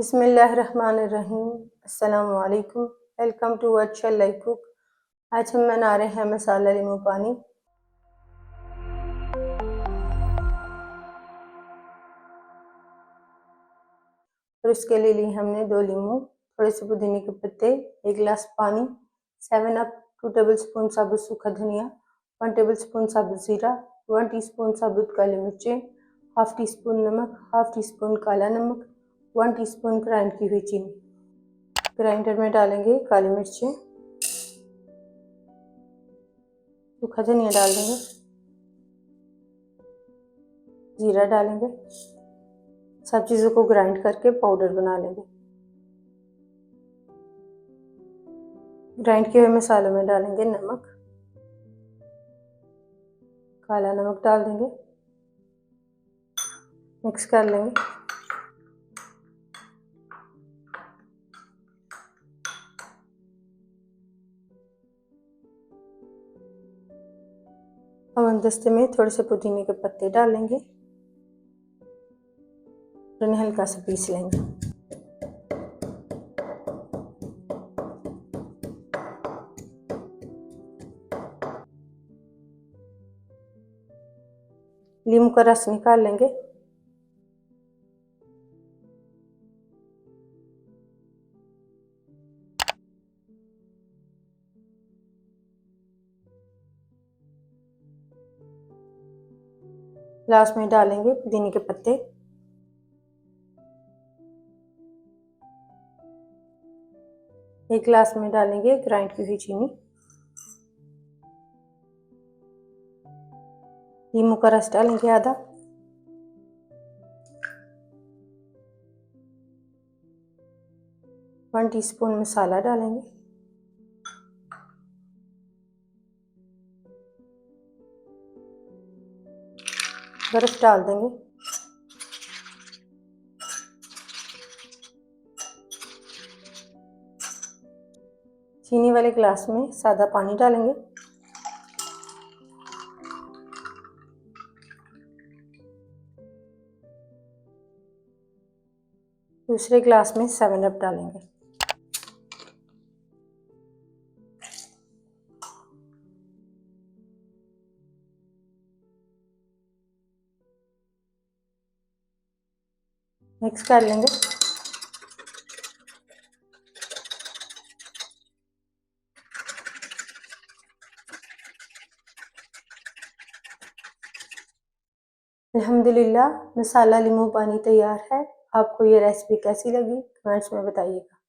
बिस्मिल्लाहिर्रहमानिर्रहीम। अस्सलामु अलैकुम। वेलकम टू अच्छा लाइफ कुक। आज हम बना रहे हैं मसाला नींबू पानी। और उसके लिए लिए हमने 2 नींबू, थोड़े से पुदीने के पत्ते, 1 गिलास पानी, 7 अप, 2 टेबलस्पून साबुत सूखा धनिया, 1 टेबलस्पून साबुत जीरा, 1 टीस्पून साबुत काली मिर्चें, हाफ टी स्पून नमक, हाफ टी स्पून काला नमक, 1 टीस्पून ग्राइंड की हुई चीनी। ग्राइंडर में डालेंगे काली मिर्चें, सूखा धनिया डाल देंगे, जीरा डालेंगे, सब चीज़ों को ग्राइंड करके पाउडर बना लेंगे। ग्राइंड किए हुए मसालों में डालेंगे नमक, काला नमक डाल देंगे, मिक्स कर लेंगे। अब हम दस्ते में थोड़े से पुदीने के पत्ते डालेंगे और इन्हें हल्का सा पीस लेंगे। नींबू का रस निकाल लेंगे। लास्ट में डालेंगे पुदीने के पत्ते। एक गिलास में डालेंगे ग्राइंड की हुई चीनी। नींबू का रस डालेंगे आधा। वन टीस्पून मसाला डालेंगे। बर्फ डाल देंगे। चीनी वाले गिलास में सादा पानी डालेंगे। दूसरे गिलास में 7 अप डालेंगे। मिक्स कर लेंगे। अल्हम्दुलिल्लाह मसाला नींबू पानी तैयार है। आपको ये रेसिपी कैसी लगी कमेंट्स में बताइएगा।